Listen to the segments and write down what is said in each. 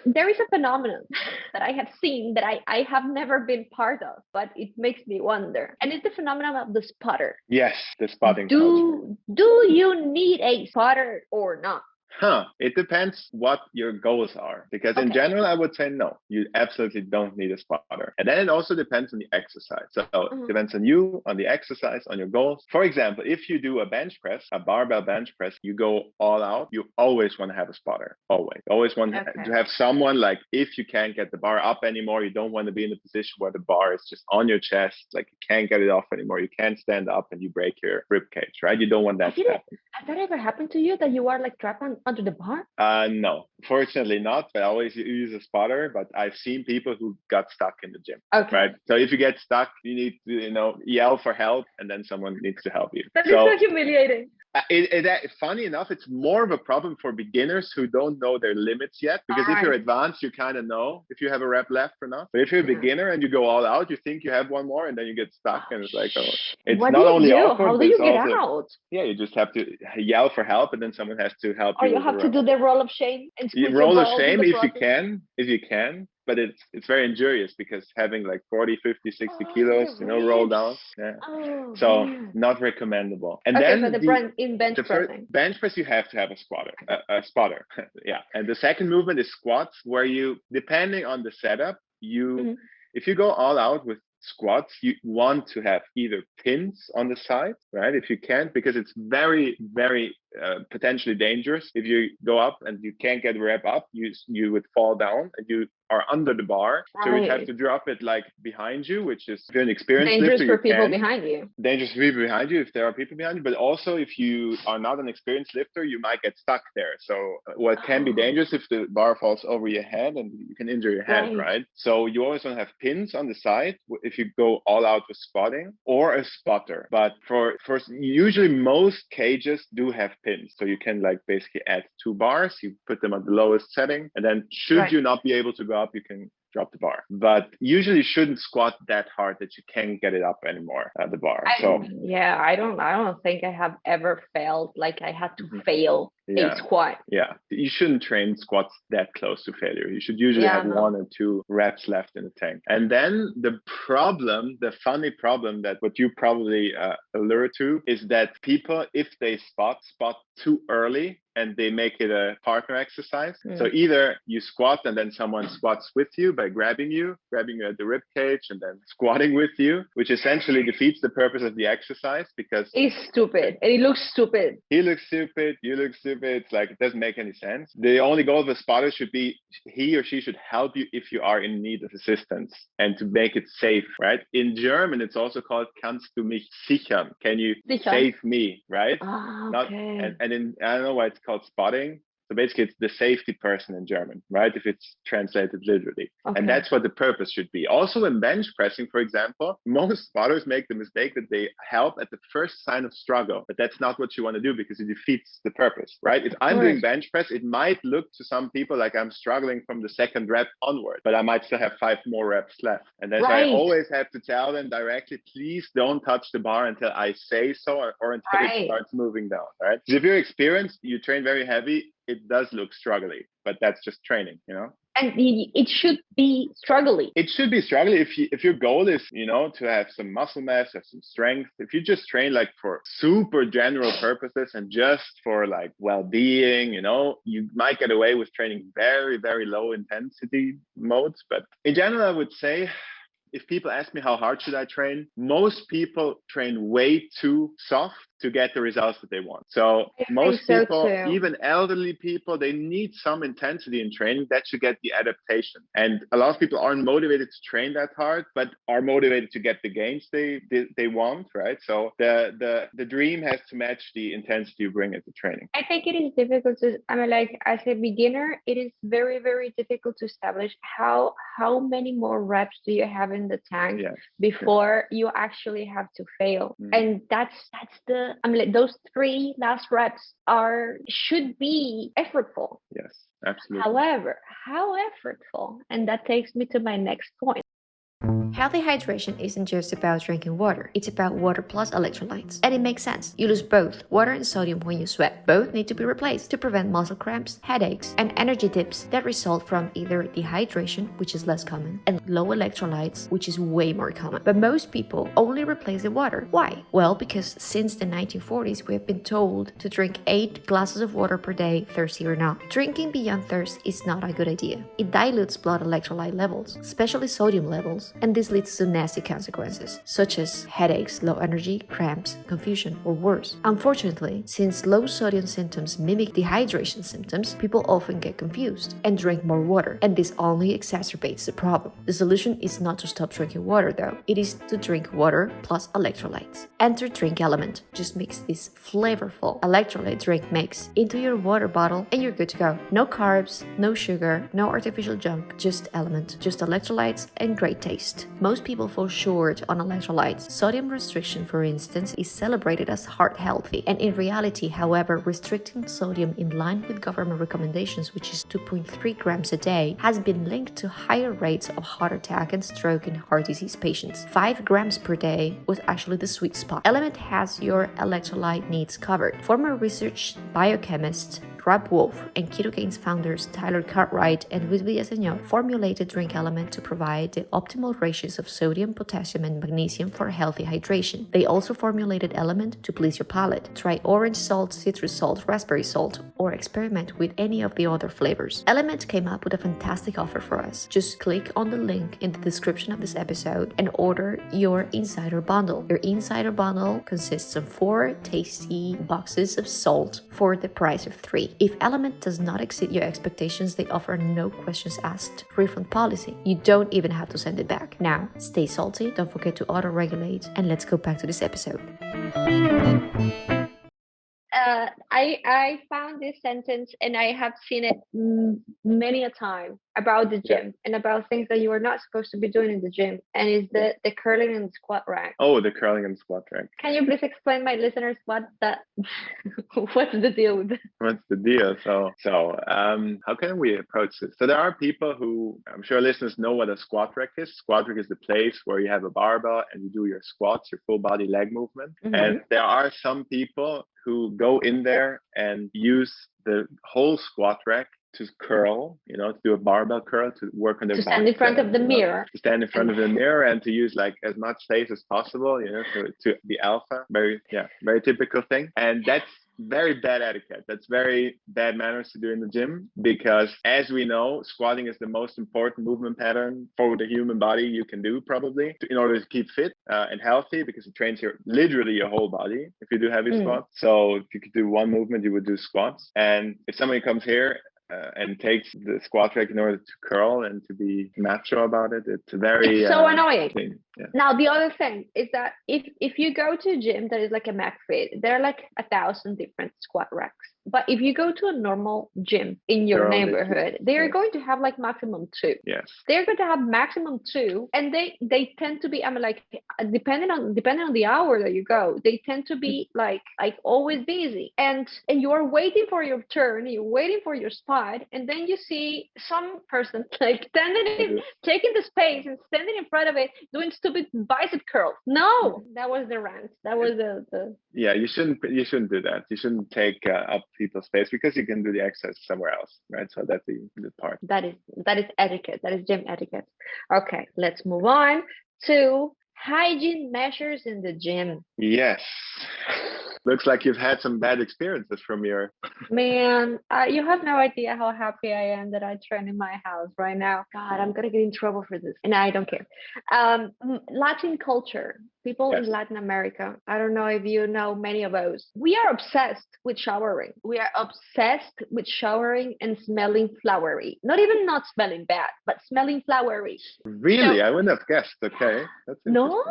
there is a phenomenon that I have seen that I have never been part of, but it makes me wonder. And it's the phenomenon of the spotter. Yes, the spotting culture. Do you need a spotter or not? It depends what your goals are. Because in general, I would say no, you absolutely don't need a spotter. And then it also depends on the exercise. So it depends on you, on the exercise, on your goals. For example, if you do a bench press, a barbell bench press, you go all out, you always want to have a spotter. Always want to have someone, like, if you can't get the bar up anymore, you don't want to be in a position where the bar is just on your chest, like you can't get it off anymore. You can't stand up and you break your rib cage, right? You don't want that to happen. Has that ever happened to you, that you are like trapped under the bar? No, fortunately not. I always use a spotter, but I've seen people who got stuck in the gym. Right. So if you get stuck, you need to, yell for help, and then someone needs to help you. That is so humiliating. Funny enough, it's more of a problem for beginners who don't know their limits yet. Because if you're advanced, you kind of know if you have a rep left or not. But if you're a beginner and you go all out, you think you have one more, and then you get stuck, and it's like, it's what not do only you do? awkward, How do you get out? Yeah, you just have to yell for help, and then someone has to help you. Or you have to do the roll of shame and squeeze roll your of balls shame in the if you can. But it's very injurious, because having like 40, 50, 60 kilos, roll down. Yeah. Not recommendable. And then in bench pressing. Bench press, you have to have a spotter. Yeah. And the second movement is squats, where you, depending on the setup, if you go all out with squats, you want to have either pins on the side, right? If you can't, because it's very, very potentially dangerous. If you go up and you can't get a rep up, you would fall down and you are under the bar. So you have to drop it like behind you, which is, if you're an experienced dangerous lifter, for people behind you. Dangerous for people behind you if there are people behind you. But also, if you are not an experienced lifter, you might get stuck there. So what can be dangerous if the bar falls over your head, and you can injure your head, right? So you always want to have pins on the side if you go all out with spotting, or a spotter. But usually most cages do have pins. So you can like basically add 2 bars, you put them at the lowest setting, and then should you not be able to go up, you can drop the bar. But usually you shouldn't squat that hard that you can't get it up anymore at the bar. I don't think I have ever felt like I had to fail a squat. Yeah, you shouldn't train squats that close to failure. You should usually have 1 or 2 reps left in the tank. And then the funny problem that what you probably alluded to is that people, if they spot too early, and they make it a partner exercise. So either you squat and then someone squats with you by grabbing you at the rib cage and then squatting with you, which essentially defeats the purpose of the exercise, because it's stupid and it looks stupid. He looks stupid, you look stupid. It's like, it doesn't make any sense. The only goal of a spotter should be he or she should help you if you are in need of assistance, and to make it safe, right? In German, it's also called "Kannst du mich sichern?" Can you save me, right? And in, I don't know why it's called spotting. So basically, it's the safety person in German, right? If it's translated literally. And that's what the purpose should be. Also in bench pressing, for example, most spotters make the mistake that they help at the first sign of struggle. But that's not what you want to do, because it defeats the purpose, right? If I'm doing bench press, it might look to some people like I'm struggling from the second rep onward, but I might still have 5 more reps left. And that's why I always have to tell them directly, please don't touch the bar until I say so, or until it starts moving down, right? Because if you're experienced, you train very heavy, it does look struggly, but that's just training, And it should be struggly. It should be struggly if your goal is, to have some muscle mass, have some strength. If you just train like for super general purposes and just for like well-being, you might get away with training very, very low intensity modes. But in general, I would say, if people ask me how hard should I train, most people train way too soft to get the results that they want. So most people, even elderly people, they need some intensity in training. That should get the adaptation. And a lot of people aren't motivated to train that hard, but are motivated to get the gains they want, right? So the dream has to match the intensity you bring into training. I think it is difficult to, as a beginner, it is very, very difficult to establish how many more reps do you have in the tank before you actually have to fail. And that's those 3 last reps should be effortful. Yes, absolutely. However, how effortful? And that takes me to my next point. Healthy hydration isn't just about drinking water, it's about water plus electrolytes. And it makes sense. You lose both water and sodium when you sweat. Both need to be replaced to prevent muscle cramps, headaches, and energy dips that result from either dehydration, which is less common, and low electrolytes, which is way more common. But most people only replace the water. Why? Well, because since the 1940s, we have been told to drink 8 glasses of water per day, thirsty or not. Drinking beyond thirst is not a good idea. It dilutes blood electrolyte levels, especially sodium levels, and this leads to nasty consequences, such as headaches, low energy, cramps, confusion, or worse. Unfortunately, since low sodium symptoms mimic dehydration symptoms, people often get confused and drink more water, and this only exacerbates the problem. The solution is not to stop drinking water though, it is to drink water plus electrolytes. Enter Drink LMNT. Just mix this flavorful electrolyte drink mix into your water bottle and you're good to go. No carbs, no sugar, no artificial junk, just LMNT, just electrolytes and great taste. Most people fall short on electrolytes. Sodium restriction, for instance, is celebrated as heart healthy, and in reality, however, restricting sodium in line with government recommendations, which is 2.3 grams a day, has been linked to higher rates of heart attack and stroke in heart disease patients. 5 grams per day was actually the sweet spot. LMNT has your electrolyte needs covered. Former research biochemist Rob Wolf and Ketogains founders Tyler Cartwright and Ludwig Essenot formulated Drink LMNT to provide the optimal ratios of sodium, potassium, and magnesium for healthy hydration. They also formulated LMNT to please your palate. Try orange salt, citrus salt, raspberry salt, or experiment with any of the other flavors. LMNT came up with a fantastic offer for us. Just click on the link in the description of this episode and order your Insider Bundle. Your Insider Bundle consists of 4 tasty boxes of salt for the price of 3. If LMNT does not exceed your expectations, they offer a no questions asked refund policy. You don't even have to send it back. Now, stay salty, don't forget to auto-regulate, and let's go back to this episode. I found this sentence and I have seen it many a time about the gym and about things that you are not supposed to be doing in the gym, and it's the curling and squat rack. Oh, the curling and squat rack. Can you please explain my listeners what's the deal with it? What's the deal? So how can we approach this? So there are people who, I'm sure listeners know what a squat rack is. Squat rack is the place where you have a barbell and you do your squats, your full body leg movement. Mm-hmm. And there are some people who go in there and use the whole squat rack to curl, to do a barbell curl, to work on their back. To stand in front of the mirror. To stand in front of the mirror and to use like as much space as possible, to be alpha. Very typical thing. And that's very bad etiquette. That's very bad manners to do in the gym, because as we know, squatting is the most important movement pattern for the human body you can do, probably, in order to keep fit and healthy, because it trains literally your whole body if you do heavy squats. So if you could do one movement, you would do squats. And if somebody comes here and takes the squat rack in order to curl and to be macho about it, it's so annoying. Yeah. Now, the other thing is that if you go to a gym that is like a McFit, there are like 1,000 different squat racks. But if you go to a normal gym in your neighborhood, they are going to have like maximum 2. Yes. They're going to have maximum 2, and they tend to be, depending on the hour that you go, they tend to be like always busy, and you're waiting for your turn, you're waiting for your spot, and then you see some person like taking the space and standing in front of it doing stupid bicep curls. No, that was the rant. That was the. Yeah, you shouldn't do that. You shouldn't take up people's space, because you can do the exercise somewhere else, right? So that's the part. That is etiquette. That is gym etiquette. Okay, let's move on to hygiene measures in the gym. Yes. Looks like you've had some bad experiences from your... Man, you have no idea how happy I am that I train in my house right now. God, I'm going to get in trouble for this. And I don't care. Latin culture. People in Latin America, I don't know if you know many of those. We are obsessed with showering. We are obsessed with showering and smelling flowery. Not smelling bad, but smelling flowery. Really? So, I wouldn't have guessed. Okay. That's no,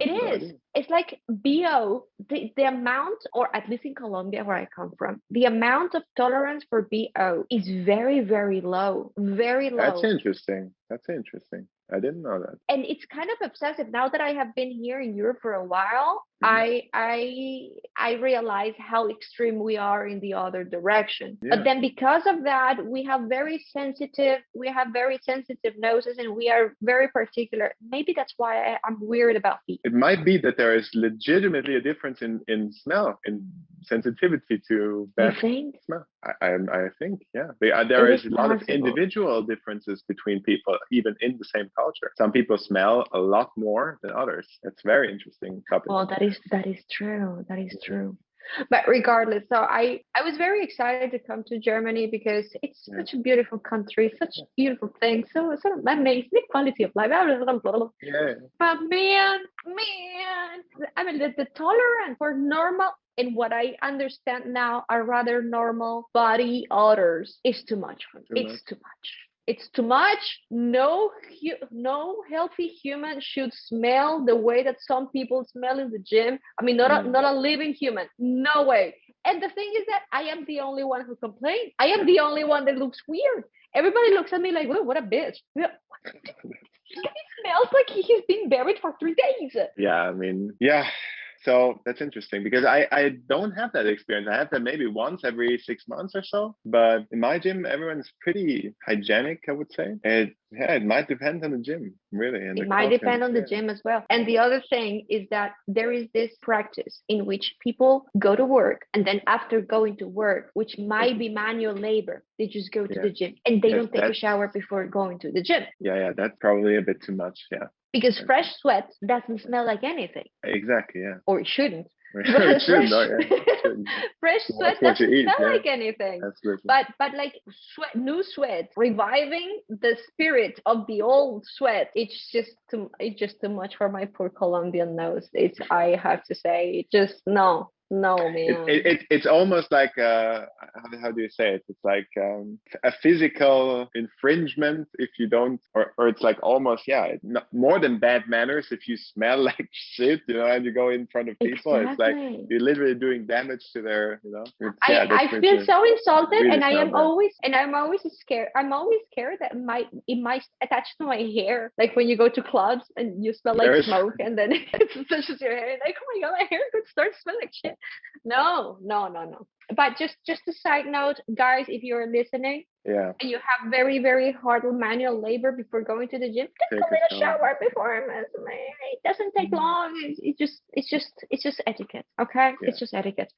it is. Idea. It's like BO, the amount, or at least in Colombia where I come from, the amount of tolerance for BO is very, very low. Very low. That's interesting. I didn't know that. And it's kind of obsessive. Now that I have been here in Europe for a while, I realize how extreme we are in the other direction. Yeah. But then because of that, we have very sensitive noses, and we are very particular. Maybe that's why I'm weird about feet. It might be that there is legitimately a difference in smell, in sensitivity to bad smell. I think, yeah. There is a lot of individual differences between people, even in the same culture. Some people smell a lot more than others. It's very interesting topic. Well, that is true. That is true. But regardless, so I was very excited to come to Germany because it's such a beautiful country, such beautiful things, so amazing quality of life. Yeah. But man, I mean the tolerance for normal, and what I understand now are rather normal body odors is too much for me. It's too much. It's too much. No healthy human should smell the way that some people smell in the gym. I mean, not a living human. No way. And the thing is that I am the only one who complains. I am the only one that looks weird. Everybody looks at me like, "Whoa, what a bitch." It smells like he's been buried for 3 days. Yeah, I mean, yeah. So that's interesting because I don't have that experience. I have that maybe once every 6 months or so. But in my gym, everyone's pretty hygienic, I would say. It might depend on the gym, really. And it might depend on the gym as well. And the other thing is that there is this practice in which people go to work, and then after going to work, which might be manual labor, they just go to the gym and they don't take a shower before going to the gym. Yeah, that's probably a bit too much. Yeah. Because fresh sweat doesn't smell like anything. Exactly, yeah. Or it shouldn't. It shouldn't. Fresh sweat doesn't smell like anything. Absolutely. But like new sweat, reviving the spirit of the old sweat, it's just too much for my poor Colombian nose. I have to say, just no. No, man. It's almost like how do you say it? It's like a physical infringement if you don't, or it's like almost more than bad manners if you smell like shit, and you go in front of people. Exactly. It's like you're literally doing damage to their, I feel so insulted, really and I'm always scared. I'm always scared that it might attach to my hair, like when you go to clubs and you smell like smoke, and then it touches your hair, like, oh my god, my hair could start smelling like shit. No. But just a side note, guys, if you're listening, and you have very, very hard manual labor before going to the gym, just go in a shower before. It doesn't take long. It's just etiquette. Okay, it's just etiquette.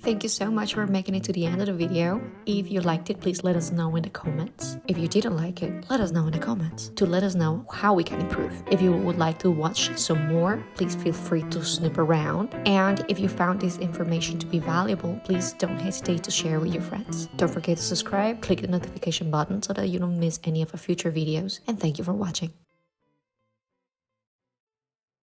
Thank you so much for making it to the end of the video. If you liked it, please let us know in the comments. If you didn't like it, let us know in the comments to let us know how we can improve. If you would like to watch some more, please feel free to snoop around. And if you found this information to be valuable, please don't hesitate to share with your friends. Don't forget to subscribe, click the notification button so that you don't miss any of our future videos. And thank you for watching.